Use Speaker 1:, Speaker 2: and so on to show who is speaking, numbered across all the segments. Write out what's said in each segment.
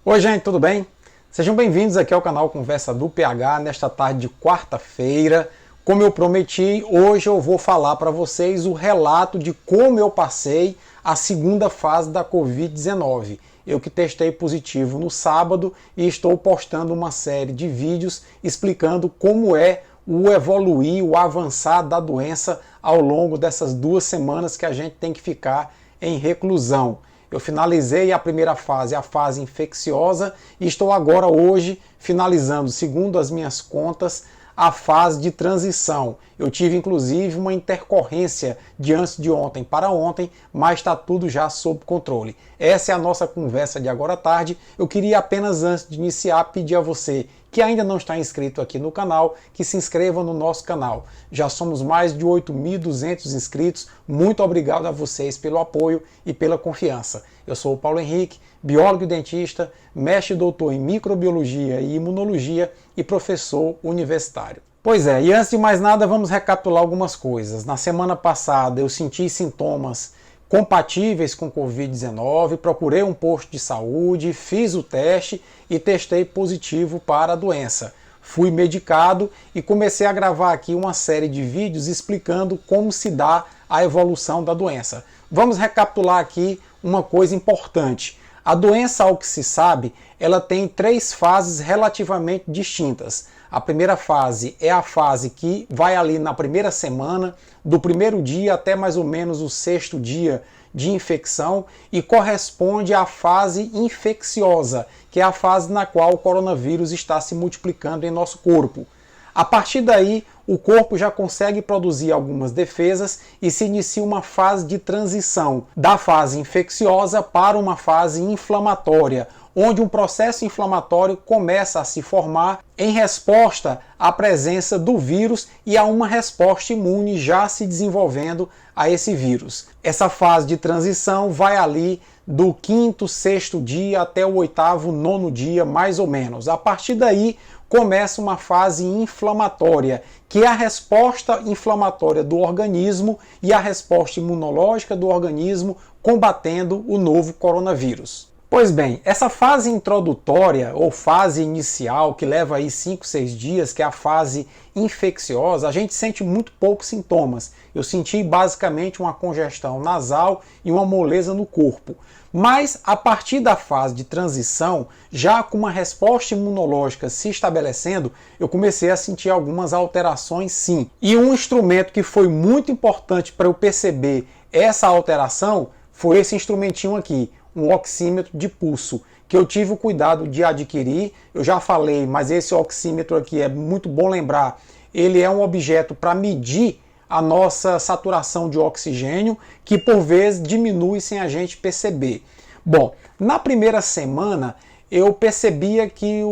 Speaker 1: Oi gente, tudo bem? Sejam bem-vindos aqui ao canal Conversa do PH nesta tarde de quarta-feira. Como eu prometi, hoje eu vou falar para vocês o relato de como eu passei a segunda fase da Covid-19. Eu que testei positivo no sábado e estou postando uma série de vídeos explicando como é o evoluir, o avançar da doença ao longo dessas 2 semanas que a gente tem que ficar em reclusão. Eu finalizei a primeira fase, a fase infecciosa, e estou agora hoje finalizando, segundo as minhas contas, a fase de transição. Eu tive inclusive uma intercorrência de antes de ontem para ontem, mas está tudo já sob controle. Essa é a nossa conversa de agora à tarde. Eu queria apenas, antes de iniciar, pedir a você que ainda não está inscrito aqui no canal, que se inscreva no nosso canal. Já somos mais de 8.200 inscritos. Muito obrigado a vocês pelo apoio e pela confiança. Eu sou o Paulo Henrique, biólogo e dentista, mestre e doutor em microbiologia e imunologia e professor universitário. Pois é, e antes de mais nada, vamos recapitular algumas coisas. Na semana passada eu senti sintomas compatíveis com Covid-19, procurei um posto de saúde, fiz o teste e testei positivo para a doença. Fui medicado e comecei a gravar aqui uma série de vídeos explicando como se dá a evolução da doença. Vamos recapitular aqui uma coisa importante. A doença, ao que se sabe, ela tem 3 fases relativamente distintas. A primeira fase é a fase que vai ali na primeira semana, do primeiro dia até mais ou menos o 6º dia de infecção, e corresponde à fase infecciosa, que é a fase na qual o coronavírus está se multiplicando em nosso corpo. A partir daí, o corpo já consegue produzir algumas defesas e se inicia uma fase de transição da fase infecciosa para uma fase inflamatória, onde um processo inflamatório começa a se formar em resposta à presença do vírus e a uma resposta imune já se desenvolvendo a esse vírus. Essa fase de transição vai ali do 5º, 6º dia até o 8º, 9º dia, mais ou menos. A partir daí, começa uma fase inflamatória, que é a resposta inflamatória do organismo e a resposta imunológica do organismo combatendo o novo coronavírus. Pois bem, essa fase introdutória ou fase inicial, que leva aí 5, 6 dias, que é a fase infecciosa, a gente sente muito poucos sintomas. Eu senti basicamente uma congestão nasal e uma moleza no corpo. Mas a partir da fase de transição, já com uma resposta imunológica se estabelecendo, eu comecei a sentir algumas alterações sim. E um instrumento que foi muito importante para eu perceber essa alteração foi esse instrumentinho aqui, um oxímetro de pulso, que eu tive o cuidado de adquirir. Eu já falei, mas esse oxímetro aqui é muito bom lembrar, ele é um objeto para medir a nossa saturação de oxigênio, que por vezes diminui sem a gente perceber. Bom, na primeira semana eu percebia que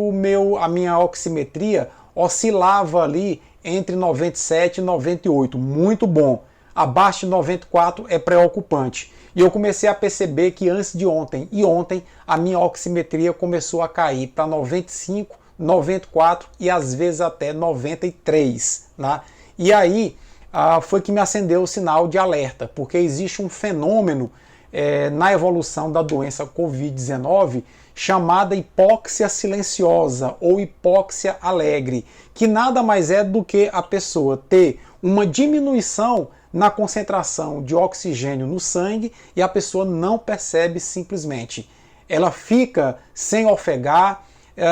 Speaker 1: a minha oximetria oscilava ali entre 97 e 98, muito bom. Abaixo de 94 é preocupante. E eu comecei a perceber que antes de ontem e ontem a minha oximetria começou a cair para 95, 94 e às vezes até 93, né? E aí foi que me acendeu o sinal de alerta, porque existe um fenômeno na evolução da doença Covid-19 chamada hipóxia silenciosa ou hipóxia alegre, que nada mais é do que a pessoa ter uma diminuição na concentração de oxigênio no sangue e a pessoa não percebe simplesmente. Ela fica sem ofegar,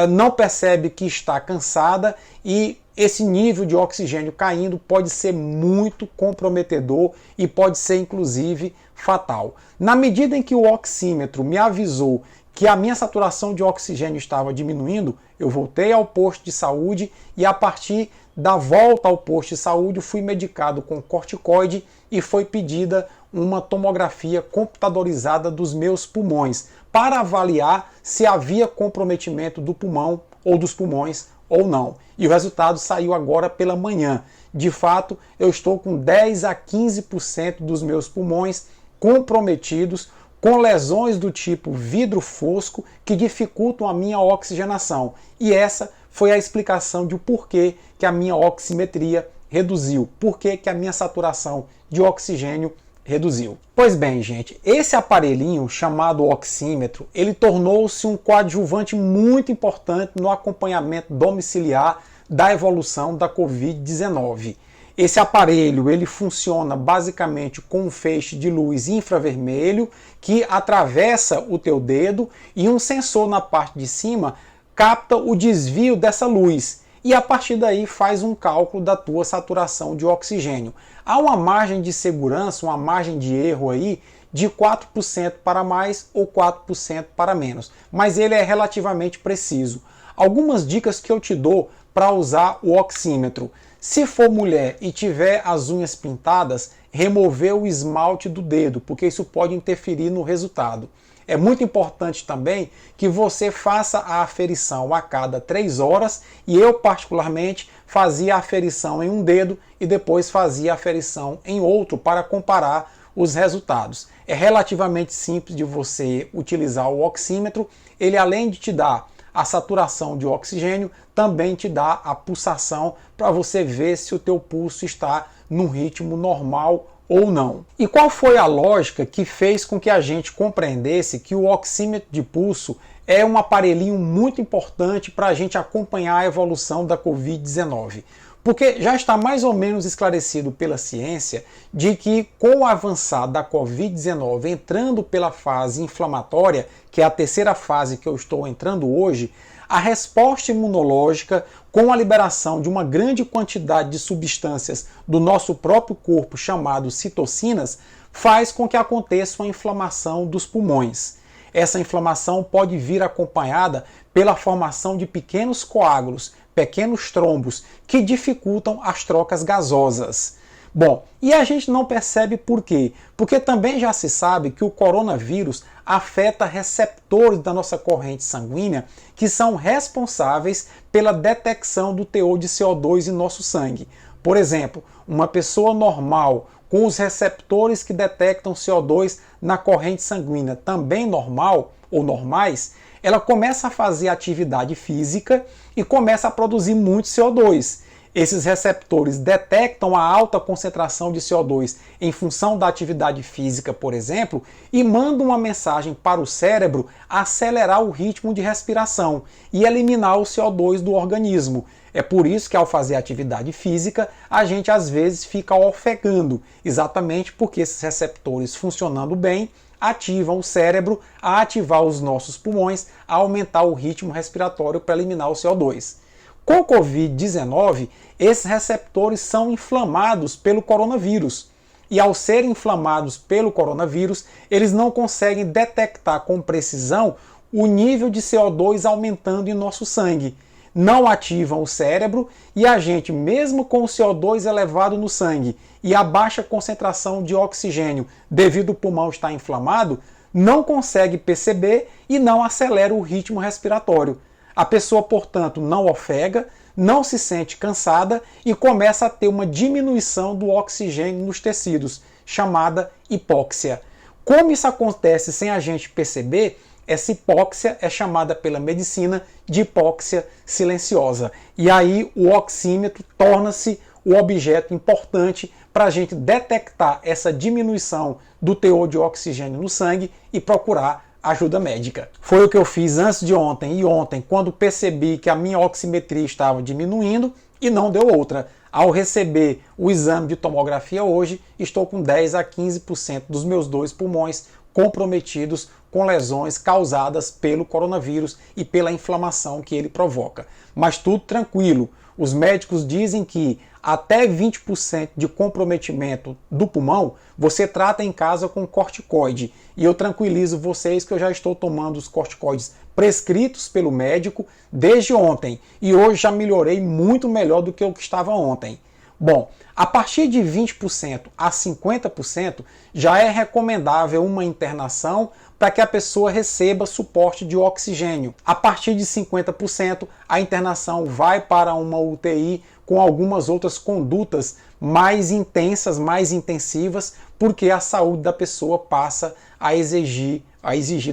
Speaker 1: não percebe que está cansada e esse nível de oxigênio caindo pode ser muito comprometedor e pode ser inclusive fatal. Na medida em que o oxímetro me avisou que a minha saturação de oxigênio estava diminuindo, eu voltei ao posto de saúde e a partir da volta ao posto de saúde fui medicado com corticoide e foi pedida uma tomografia computadorizada dos meus pulmões para avaliar se havia comprometimento do pulmão ou dos pulmões ou não. E o resultado saiu agora pela manhã. De fato, eu estou com 10 a 15% dos meus pulmões comprometidos, com lesões do tipo vidro fosco que dificultam a minha oxigenação. E essa foi a explicação de porquê que a minha oximetria reduziu, porquê que a minha saturação de oxigênio reduziu. Pois bem, gente, esse aparelhinho chamado oxímetro, ele tornou-se um coadjuvante muito importante no acompanhamento domiciliar da evolução da Covid-19. Esse aparelho ele funciona basicamente com um feixe de luz infravermelho que atravessa o teu dedo e um sensor na parte de cima capta o desvio dessa luz e a partir daí faz um cálculo da tua saturação de oxigênio. Há uma margem de segurança, uma margem de erro aí de 4% para mais ou 4% para menos, mas ele é relativamente preciso. Algumas dicas que eu te dou para usar o oxímetro. Se for mulher e tiver as unhas pintadas, remover o esmalte do dedo, porque isso pode interferir no resultado. É muito importante também que você faça a aferição a cada 3 horas e eu particularmente fazia a aferição em um dedo e depois fazia a aferição em outro para comparar os resultados. É relativamente simples de você utilizar o oxímetro, ele além de te dar a saturação de oxigênio, também te dá a pulsação para você ver se o teu pulso está num ritmo normal ou não. E qual foi a lógica que fez com que a gente compreendesse que o oxímetro de pulso é um aparelhinho muito importante para a gente acompanhar a evolução da Covid-19? Porque já está mais ou menos esclarecido pela ciência de que com o avançar da Covid-19 entrando pela fase inflamatória, que é a terceira fase que eu estou entrando hoje, a resposta imunológica, com a liberação de uma grande quantidade de substâncias do nosso próprio corpo, chamadas citocinas, faz com que aconteça uma inflamação dos pulmões. Essa inflamação pode vir acompanhada pela formação de pequenos coágulos, pequenos trombos, que dificultam as trocas gasosas. Bom, e a gente não percebe por quê? Porque também já se sabe que o coronavírus afeta receptores da nossa corrente sanguínea que são responsáveis pela detecção do teor de CO2 em nosso sangue. Por exemplo, uma pessoa normal com os receptores que detectam CO2 na corrente sanguínea também normal ou normais, ela começa a fazer atividade física e começa a produzir muito CO2. Esses receptores detectam a alta concentração de CO2 em função da atividade física, por exemplo, e mandam uma mensagem para o cérebro acelerar o ritmo de respiração e eliminar o CO2 do organismo. É por isso que ao fazer atividade física, a gente às vezes fica ofegando, exatamente porque esses receptores funcionando bem, ativam o cérebro a ativar os nossos pulmões, a aumentar o ritmo respiratório para eliminar o CO2. Com o Covid-19, esses receptores são inflamados pelo coronavírus. E ao serem inflamados pelo coronavírus, eles não conseguem detectar com precisão o nível de CO2 aumentando em nosso sangue. Não ativam o cérebro e a gente, mesmo com o CO2 elevado no sangue e a baixa concentração de oxigênio devido ao pulmão estar inflamado, não consegue perceber e não acelera o ritmo respiratório. A pessoa, portanto, não ofega, não se sente cansada e começa a ter uma diminuição do oxigênio nos tecidos, chamada hipóxia. Como isso acontece sem a gente perceber, essa hipóxia é chamada pela medicina de hipóxia silenciosa. E aí o oxímetro torna-se o objeto importante para a gente detectar essa diminuição do teor de oxigênio no sangue e procurar ajuda médica. Foi o que eu fiz antes de ontem e ontem, quando percebi que a minha oximetria estava diminuindo e não deu outra. Ao receber o exame de tomografia hoje, estou com 10 a 15% dos meus 2 pulmões comprometidos com lesões causadas pelo coronavírus e pela inflamação que ele provoca. Mas tudo tranquilo. Os médicos dizem que até 20% de comprometimento do pulmão você trata em casa com corticoide. E eu tranquilizo vocês que eu já estou tomando os corticoides prescritos pelo médico desde ontem. E hoje já melhorei muito melhor do que o que estava ontem. Bom, a partir de 20% a 50% já é recomendável uma internação para que a pessoa receba suporte de oxigênio. A partir de 50%, a internação vai para uma UTI com algumas outras condutas mais intensas, mais intensivas, porque a saúde da pessoa passa a exigir,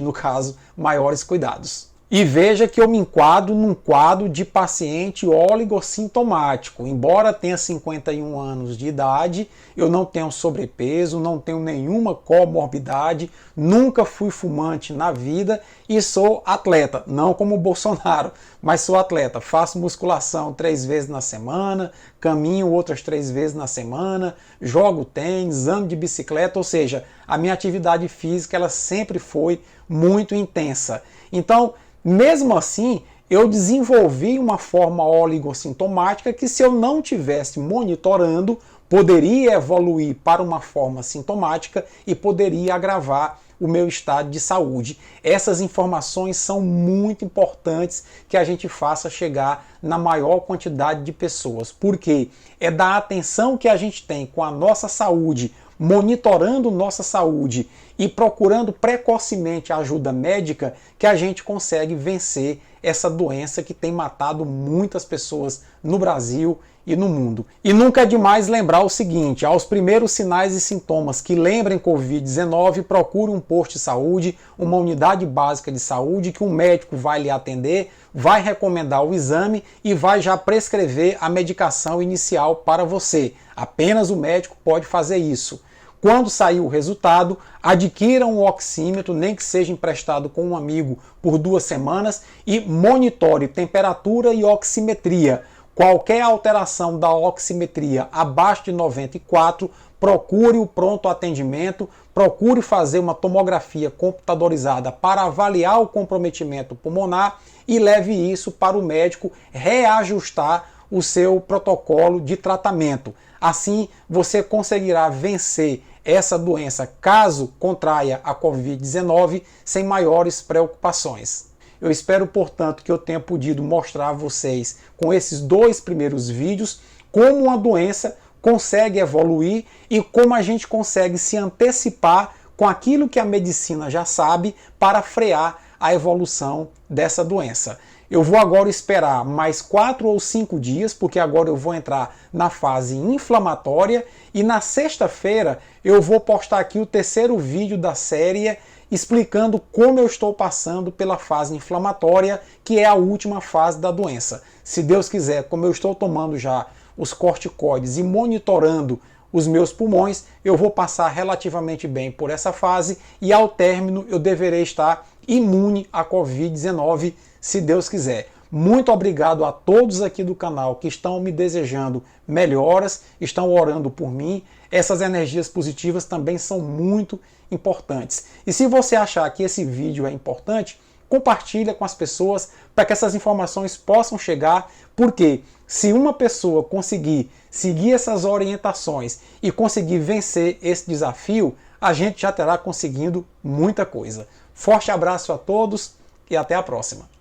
Speaker 1: no caso, maiores cuidados. E veja que eu me enquadro num quadro de paciente oligossintomático. Embora tenha 51 anos de idade, eu não tenho sobrepeso, não tenho nenhuma comorbidade, nunca fui fumante na vida e sou atleta. Não como o Bolsonaro, mas sou atleta. Faço musculação 3 vezes na semana, caminho outras 3 vezes na semana, jogo tênis, ando de bicicleta, ou seja, a minha atividade física ela sempre foi muito intensa. Então, mesmo assim, eu desenvolvi uma forma oligossintomática que, se eu não tivesse monitorando, poderia evoluir para uma forma sintomática e poderia agravar o meu estado de saúde. Essas informações são muito importantes que a gente faça chegar na maior quantidade de pessoas, porque é da atenção que a gente tem com a nossa saúde, monitorando nossa saúde e procurando precocemente ajuda médica, que a gente consegue vencer essa doença que tem matado muitas pessoas no Brasil e no mundo. E nunca é demais lembrar o seguinte: aos primeiros sinais e sintomas que lembrem Covid-19, procure um posto de saúde, uma unidade básica de saúde, que um médico vai lhe atender, vai recomendar o exame e vai já prescrever a medicação inicial para você. Apenas o médico pode fazer isso. Quando sair o resultado, adquira um oxímetro, nem que seja emprestado com um amigo por 2 semanas, e monitore temperatura e oximetria. Qualquer alteração da oximetria abaixo de 94, procure o pronto atendimento, procure fazer uma tomografia computadorizada para avaliar o comprometimento pulmonar e leve isso para o médico reajustar o seu protocolo de tratamento. Assim, você conseguirá vencer essa doença caso contraia a Covid-19 sem maiores preocupações. Eu espero, portanto, que eu tenha podido mostrar a vocês, com esses 2 primeiros vídeos, como uma doença consegue evoluir e como a gente consegue se antecipar com aquilo que a medicina já sabe para frear a evolução dessa doença. Eu vou agora esperar mais 4 ou 5 dias, porque agora eu vou entrar na fase inflamatória, e na sexta-feira eu vou postar aqui o 3º vídeo da série explicando como eu estou passando pela fase inflamatória, que é a última fase da doença. Se Deus quiser, como eu estou tomando já os corticoides e monitorando os meus pulmões, eu vou passar relativamente bem por essa fase e ao término eu deverei estar imune à Covid-19, se Deus quiser. Muito obrigado a todos aqui do canal que estão me desejando melhoras, estão orando por mim. Essas energias positivas também são muito importantes. E se você achar que esse vídeo é importante, compartilha com as pessoas para que essas informações possam chegar, porque se uma pessoa conseguir seguir essas orientações e conseguir vencer esse desafio, a gente já terá conseguido muita coisa. Forte abraço a todos e até a próxima.